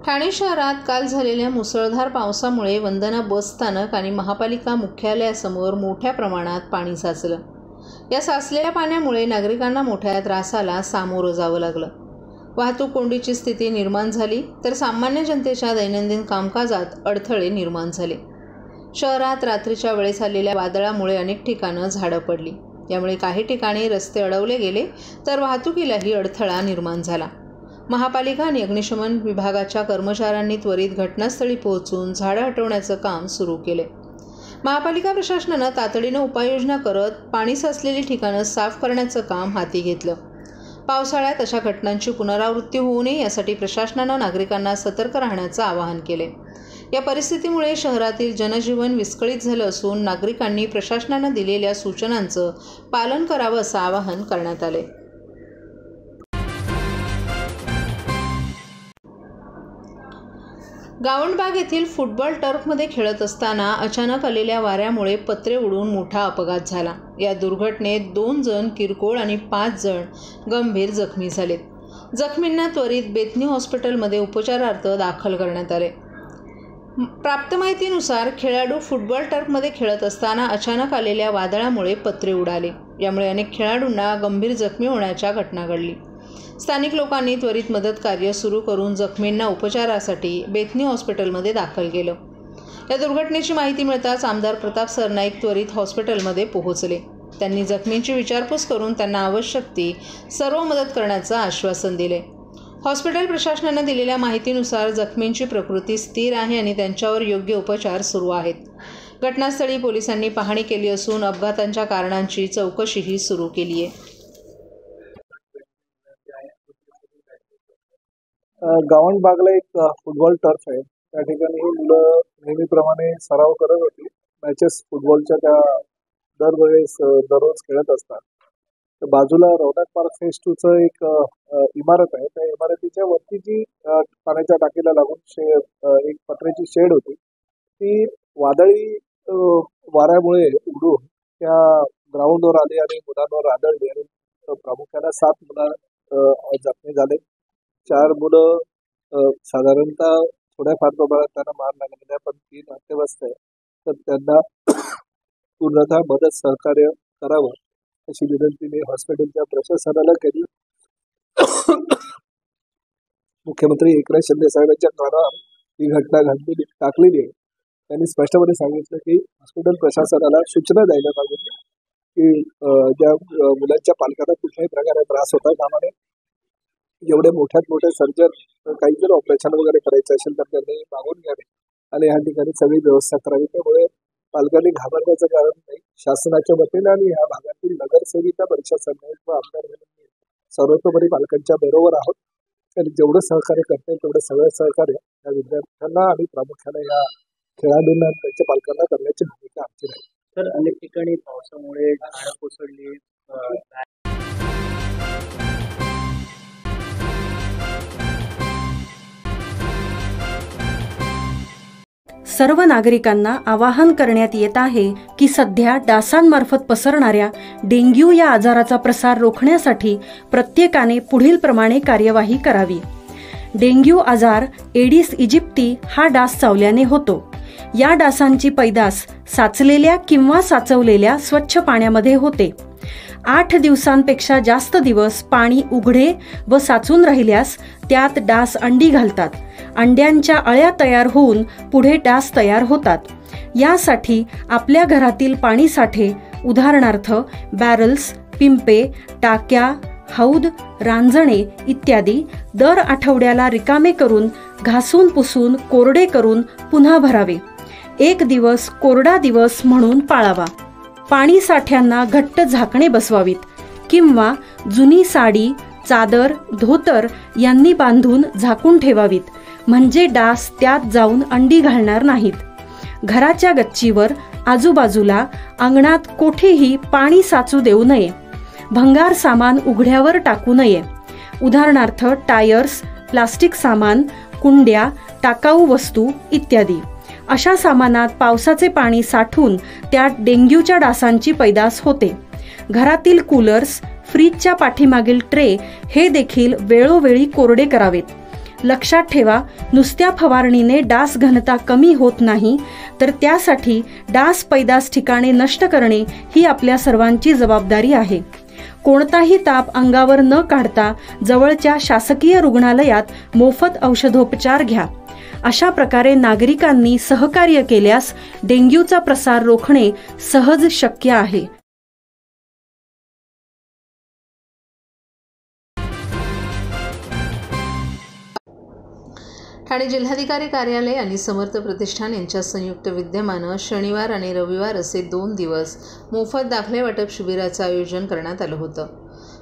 ठाणे शहरात काल झालेल्या मुसळधार पावसामुळे वंदना बस स्थानक आणि महापालिका मुख्यालयासमोर मोठ्या प्रमाणात पाणी साचलं. या साचलेल्या पाण्यामुळे नागरिकांना मोठ्या त्रासाला सामोरं जावं लागलं. वाहतूक कोंडीची स्थिती निर्माण झाली तर सामान्य जनतेच्या दैनंदिन कामकाजात अडथळे निर्माण झाले. शहरात रात्रीच्या वेळेस आलेल्या वादळामुळे अनेक ठिकाणं झाडं पडली. यामुळे काही ठिकाणी रस्ते अडवले गेले तर वाहतुकीलाही अडथळा निर्माण झाला. महापालिका आणि अग्निशमन विभागाच्या कर्मचाऱ्यांनी त्वरित घटनास्थळी पोहोचून झाडं हटवण्याचं काम सुरू केले. महापालिका प्रशासनानं तातडीनं उपाययोजना करत पाणी साचलेली ठिकाणं साफ करण्याचं काम हाती घेतलं. पावसाळ्यात अशा घटनांची पुनरावृत्ती होऊ नये यासाठी प्रशासनानं नागरिकांना सतर्क राहण्याचं आवाहन केले. या परिस्थितीमुळे शहरातील जनजीवन विस्कळीत झालं असून नागरिकांनी प्रशासनानं दिलेल्या सूचनांचं पालन करावं असं आवाहन करण्यात आले. गावंडबाग येथील फुटबॉल टर्फमध्ये खेळत असताना अचानक आलेल्या वाऱ्यामुळे पत्रे उडून मोठा अपघात झाला. या दुर्घटनेत 2 जण किरकोळ आणि 5 जण गंभीर जखमी झालेत. जखमींना त्वरित बेथनी हॉस्पिटलमध्ये उपचारार्थ दाखल करण्यात आले. प्राप्त माहितीनुसार खेळाडू फुटबॉल टर्फमध्ये खेळत असताना अचानक आलेल्या वादळामुळे पत्रे उडाले. यामुळे अनेक खेळाडूंना गंभीर जखमी होण्याच्या घटना घडली. स्थानिक लोकांनी त्वरित मदत कार्य सुरू करून जखमींना उपचारासाठी बेथनी हॉस्पिटलमध्ये दाखल केलं. या दुर्घटनेची माहिती मिळताच आमदार प्रताप सरनाईक त्वरित हॉस्पिटलमध्ये पोहोचले. त्यांनी जखमींची विचारपूस करून त्यांना आवश्यक ती सर्व मदत करण्याचं आश्वासन दिले. हॉस्पिटल प्रशासनानं दिलेल्या माहितीनुसार जखमींची प्रकृती स्थिर आहे आणि त्यांच्यावर योग्य उपचार सुरू आहेत. घटनास्थळी पोलिसांनी पाहणी केली असून अपघातांच्या कारणांची चौकशीही सुरू केली आहे. गावंडबागला एक फुटबॉल टर्फ आहे. त्या ठिकाणी ही मुलं नेहमीप्रमाणे सराव करत होती. मॅचेस फुटबॉलच्या त्या दररोज खेळत असतात. तर बाजूला रौनक पार्क फेज 2चं एक इमारत आहे. त्या इमारतीच्या वरती जी पाण्याच्या टाकीला लागून एक पत्र्याची शेड होती ती वादळी वाऱ्यामुळे उडून त्या ग्राउंडवर आली आणि मुलांवर आदळली आणि प्रामुख्याने 7 मुलं जखमी झाले. 4 मुलं साधारणतः थोड्याफार प्रमाणात त्यांना मार लागलेला आहे, पण 3 अत्यवस्थ आहे. तर त्यांना पूर्णतः मदत सहकार्य करावं अशी विनंती मी हॉस्पिटलच्या प्रशासनाला केली. मुख्यमंत्री एकनाथ शिंदे साहेबांच्या कानावर ही घटना टाकलेली आहे. त्यांनी स्पष्टपणे सांगितलं की हॉस्पिटल प्रशासनाला सूचना द्यायला पाहिजे की ज्या मुलांच्या पालकांना कुठल्याही प्रकारे त्रास होता कामा नये. जेवढे मोठ्यात मोठे सर्जन काही जर ऑपरेशन वगैरे करायचं असेल तर त्यांनी मागून घ्यावे आणि ह्या ठिकाणी सगळी व्यवस्था करावी. त्यामुळे पालकांनी घाबरण्याचं कारण नाही. शासनाच्या वतीने आणि ह्या भागातील नगरसेविका प्रशासन व आमदार सर्वतोपरी पालकांच्या बरोबर आहोत आणि जेवढं सहकार्य करता येईल तेवढं सगळं सहकार्य या विद्यार्थ्यांना आणि प्रामुख्याने या खेळाडूंना त्यांच्या पालकांना करण्याची भूमिका आमची राहील. तर अनेक ठिकाणी पावसामुळे झाडं कोसळली. सर्व नागरिकांना आवाहन करण्यात येत आहे की सध्या डासांमार्फत पसरणाऱ्या डेंग्यू या आजाराचा प्रसार रोखण्यासाठी प्रत्येकाने पुढील प्रमाणे कार्यवाही करावी. डेंग्यू आजार एडिस इजिप्ती हा डास चावल्याने होतो. या डासांची पैदास साचलेल्या किंवा साचवलेल्या स्वच्छ पाण्यामध्ये होते. 8 दिवसांपेक्षा जास्त दिवस पाणी उघडे व साचून राहिल्यास त्यात डास अंडी घालतात. अंड्यांच्या अळ्या तयार होऊन पुढे डास तयार होतात. यासाठी आपल्या घरातील पाणी साठे उदाहरणार्थ बॅरल्स, पिंपे, टाक्या, हौद, रांजणे इत्यादी दर आठवड्याला रिकामे करून घासून पुसून कोरडे करून पुन्हा भरावे. 1 दिवस कोरडा दिवस म्हणून पाळावा. पाणी साठ्यांना घट्ट झाकणे बसवावीत किंवा जुनी साडी, चादर, धोतर यांनी बांधून झाकून ठेवावीत, म्हणजे डास त्यात जाऊन अंडी घालणार नाहीत. घराच्या गच्चीवर, आजूबाजूला, अंगणात कोठेही पाणी साचू देऊ नये. भंगार सामान उघड्यावर टाकू नये. उदाहरणार्थ टायर्स, प्लास्टिक सामान, कुंड्या, टाकाऊ वस्तू इत्यादी. अशा सामानात पावसाचे पाणी साठून त्यात डेंग्यूच्या डासांची पैदास होते. घरातील कूलर्स, फ्रीजच्या पाठीमागील ट्रे हे देखील वेळोवेळी कोरडे करावेत. लक्षात ठेवा, नुसत्या फवारणीने डास घनता कमी होत नाही, तर त्यासाठी डास पैदास ठिकाणे नष्ट करणे ही आपल्या सर्वांची जबाबदारी आहे. कोणताही ताप अंगावर न काढता जवळच्या शासकीय रुग्णालयात मोफत औषधोपचार घ्या. अशा प्रकारे नागरिकांनी सहकार्य केल्यास डेंग्यूचा प्रसार रोखणे सहज शक्य आहे. ठाणे जिल्हाधिकारी कार्यालय आणि समर्थ प्रतिष्ठान यांच्या संयुक्त विद्यमानं शनिवार आणि रविवार असे 2 दिवस मोफत दाखले वाटप शिबिराचं आयोजन करण्यात आलं होतं.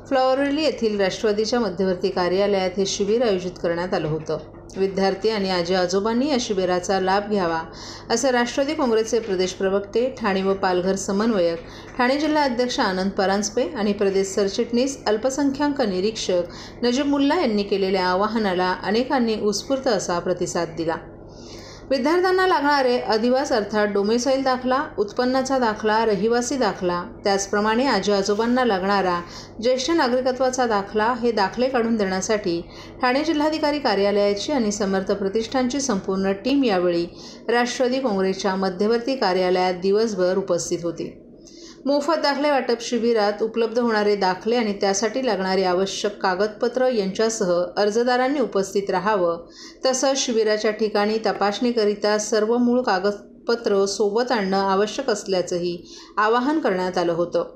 फ्लॉवरवेली येथील राष्ट्रवादीच्या मध्यवर्ती कार्यालयात हे शिबिर आयोजित करण्यात आलं होतं. विद्यार्थी आणि आजी आजोबांनी या शिबिराचा लाभ घ्यावा असं राष्ट्रवादी काँग्रेसचे प्रदेश प्रवक्ते, ठाणे व पालघर समन्वयक, ठाणे जिल्हा अध्यक्ष आनंद परांजपे आणि प्रदेश सरचिटणीस अल्पसंख्याक निरीक्षक नजीब मुल्ला यांनी केलेल्या आवाहनाला अनेकांनी उत्स्फूर्त असा प्रतिसाद दिला. विद्यार्थ्यांना लागणारे अधिवास अर्थात डोमेसाईल दाखला, उत्पन्नाचा दाखला, रहिवासी दाखला, त्याचप्रमाणे आजी आजोबांना लागणारा ज्येष्ठ नागरिकत्वाचा दाखला हे दाखले काढून देण्यासाठी ठाणे जिल्हाधिकारी कार्यालयाची आणि समर्थ प्रतिष्ठानची संपूर्ण टीम यावेळी राष्ट्रवादी काँग्रेसच्या मध्यवर्ती कार्यालयात दिवसभर उपस्थित होती. मोफत दाखले वाटप शिबिरात उपलब्ध होणारे दाखले आणि त्यासाठी लागणारी आवश्यक कागदपत्र यांच्यासह अर्जदारांनी उपस्थित राहावं. तसंच शिबिराच्या ठिकाणी तपासणीकरिता सर्व मूळ कागदपत्र सोबत आणणं आवश्यक असल्याचंही आवाहन करण्यात आलं होतं.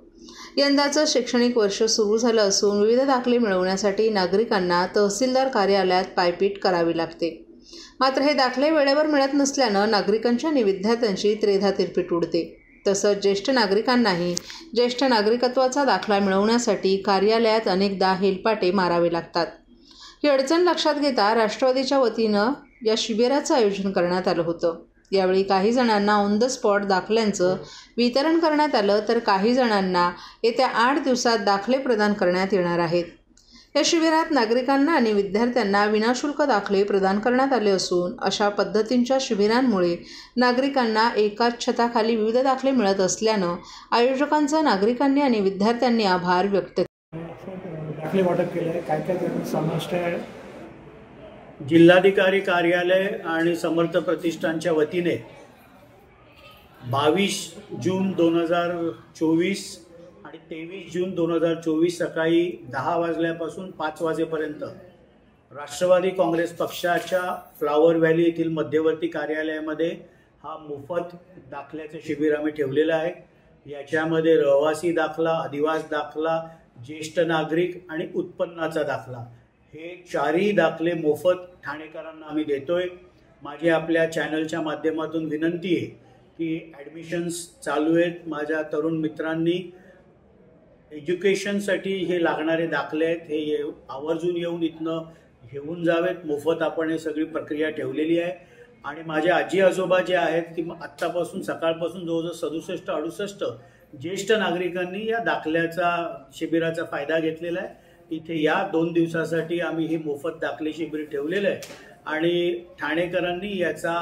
यंदाचं शैक्षणिक वर्ष सुरू झालं असून विविध दाखले मिळवण्यासाठी नागरिकांना तहसीलदार कार्यालयात पायपीट करावी लागते. मात्र हे दाखले वेळेवर मिळत नसल्यानं नागरिकांच्या आणि विद्यार्थ्यांची त्रेधा तिरपीट उडते. तसंच ज्येष्ठ नागरिकांनाही ज्येष्ठ नागरिकत्वाचा दाखला मिळवण्यासाठी कार्यालयात अनेकदा हेलपाटे मारावे लागतात. ही अडचण लक्षात घेता राष्ट्रवादीच्या वतीनं या शिबिराचं आयोजन करण्यात आलं होतं. यावेळी काही जणांना ऑन द स्पॉट दाखल्यांचं वितरण करण्यात आलं, तर काही जणांना येत्या 8 दिवसात दाखले प्रदान करण्यात येणार आहेत. या शिबिरात नागरिकांना आणि विद्यार्थ्यांना विनाशुल्क दाखले प्रदान करण्यात आले असून अशा पद्धतींच्या शिबिरांमुळे नागरिकांना एकाच छताखाली विविध दाखले मिळत असल्यानं आयोजकांचा नागरिकांनी आणि विद्यार्थ्यांनी आभार व्यक्त केले. दाखले वाटप केले, काय काय समाविष्ट आहे? जिल्हाधिकारी कार्यालय आणि समर्थ प्रतिष्ठानच्या वतीने 22 जून 2024 आणि 23 जून 2024 सकाळी 10 वाजल्यापासून 5 वाजेपर्यंत राष्ट्रवादी काँग्रेस पक्षाच्या फ्लॉवर व्हॅली येथील मध्यवर्ती कार्यालयामध्ये हा मोफत दाखल्याचं शिबिर आम्ही ठेवलेलं आहे. याच्यामध्ये रहिवासी दाखला, अधिवास दाखला, ज्येष्ठ नागरिक आणि उत्पन्नाचा दाखला हे 4ही दाखले मोफत ठाणेकरांना आम्ही देतोय. माझी आपल्या चॅनलच्या माध्यमातून विनंती आहे की ॲडमिशन्स चालू आहेत. माझ्या तरुण मित्रांनी एज्युकेशनसाठी हे लागणारे दाखले आहेत, हे आवर्जून येऊन इथनं घेऊन जावेत. मोफत आपण हे सगळी प्रक्रिया ठेवलेली आहे. आणि माझे आजी आजोबा जे आहेत की आत्तापासून सकाळपासून जवळजवळ 67-68 ज्येष्ठ नागरिकांनी या दाखल्याचा शिबिराचा फायदा घेतलेला आहे. इथे या 2 दिवसासाठी आम्ही हे मोफत दाखले शिबिर ठेवलेलं आहे आणि ठाणेकरांनी याचा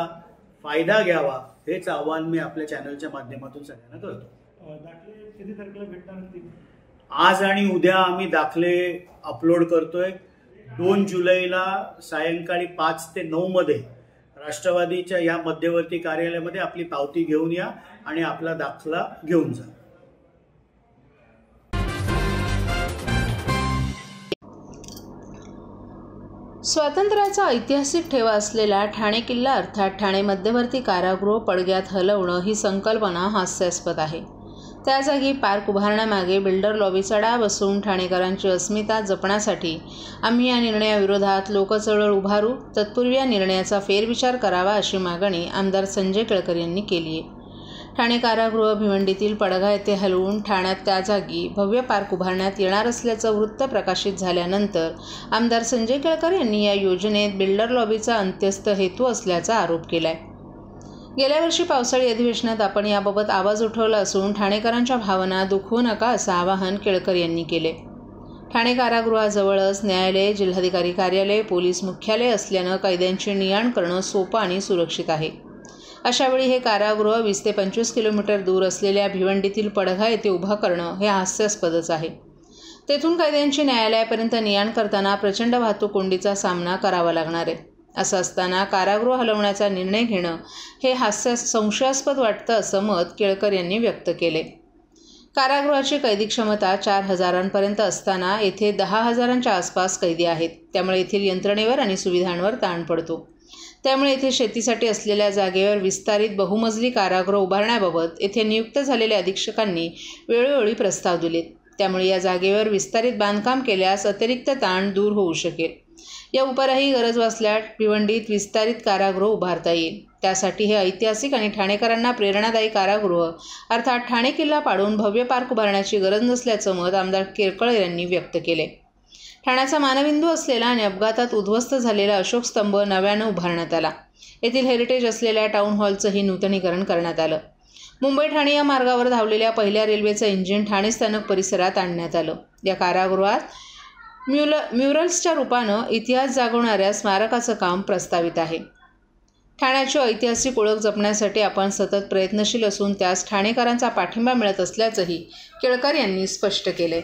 फायदा घ्यावा हेच आवाहन मी आपल्या चॅनलच्या माध्यमातून सगळ्यांना करतो. दाखले किती तारखेला भेटणार? आज आणि उद्या आम्ही दाखले अपलोड करतोय. 2 जुलैला सायंकाळी 5 ते 9 मध्ये राष्ट्रवादीच्या या मध्यवर्ती कार्यालयामध्ये आपली पावती घेऊन या आणि आपला दाखला घेऊन जा. स्वातंत्र्याचा ऐतिहासिक ठेवा असलेला ठाणे किल्ला अर्थात ठाणे मध्यवर्ती कारागृह पडग्यात हलवणं ही संकल्पना हास्यास्पद आहे. त्या जागी पार्क उभारण्यामागे बिल्डर लॉबीचा डाव बसवून ठाणेकरांची अस्मिता जपण्यासाठी आम्ही या निर्णयाविरोधात लोकचळवळ उभारू. तत्पूर्वी या निर्णयाचा फेरविचार करावा अशी मागणी आमदार संजय केळकर यांनी केली आहे. ठाणे कारागृह भिवंडीतील पडगा येथे हलवून ठाण्यात त्या जागी भव्य पार्क उभारण्यात येणार असल्याचं वृत्त प्रकाशित झाल्यानंतर आमदार संजय केळकर यांनी या योजनेत बिल्डर लॉबीचा अंत्यस्थ हेतू असल्याचा आरोप केला आहे. गेल्या वर्षी पावसाळी अधिवेशनात आपण याबाबत आवाज उठवला असून ठाणेकरांच्या भावना दुखवू नका असं आवाहन केळकर यांनी केले. ठाणे कारागृहाजवळच न्यायालय, जिल्हाधिकारी कार्यालय, पोलीस मुख्यालय असल्यानं कैद्यांची ने-आण करणं सोपं आणि सुरक्षित आहे. अशावेळी हे कारागृह 20 ते 25 किलोमीटर दूर असलेल्या भिवंडीतील पडघा येथे उभं करणं हे हास्यास्पदच आहे. तेथून कैद्यांची न्यायालयापर्यंत ने-आण करताना प्रचंड वाहतूक कोंडीचा सामना करावा लागणार आहे. असं असताना कारागृह हलवण्याचा निर्णय घेणं हे संशयास्पद वाटतं असं मत केळकर यांनी व्यक्त केले. कारागृहाची कैदी क्षमता 4,000पर्यंत असताना येथे 10,000च्या आसपास कैदी आहेत. त्यामुळे येथील यंत्रणेवर आणि सुविधांवर ताण पडतो. त्यामुळे येथे शेतीसाठी असलेल्या जागेवर विस्तारित बहुमजली कारागृह उभारण्याबाबत येथे नियुक्त झालेल्या अधीक्षकांनी वेळोवेळी प्रस्ताव दिलेत. त्यामुळे या जागेवर विस्तारित बांधकाम केल्यास अतिरिक्त ताण दूर होऊ शकेल. या उपरही गरज भासल्यास भिवंडीत विस्तारित कारागृह उभारता येईल. त्यासाठी हे ऐतिहासिक आणि ठाणेकरांना प्रेरणादायी कारागृह अर्थात ठाणे किल्ला पाडून भव्य पार्क उभारण्याची गरज नसल्याचं मत आमदार केळकर यांनी व्यक्त केले. ठाण्याचा मानबिंदू असलेला आणि अपघातात उद्ध्वस्त झालेला अशोक स्तंभ नव्यानं उभारण्यात आला. येथील हेरिटेज असलेल्या टाऊन हॉलचंही नूतनीकरण करण्यात आलं. मुंबई ठाणे या मार्गावर धावलेल्या पहिल्या रेल्वेचं इंजिन ठाणे स्थानक परिसरात आणण्यात आलं. या कारागृहात म्युरल्सच्या रूपानं इतिहास जागवणाऱ्या स्मारकाचं काम प्रस्तावित आहे. ठाण्याची ऐतिहासिक ओळख जपण्यासाठी आपण सतत प्रयत्नशील असून त्यास ठाणेकरांचा पाठिंबा मिळत असल्याचंही केळकर यांनी स्पष्ट केलंय.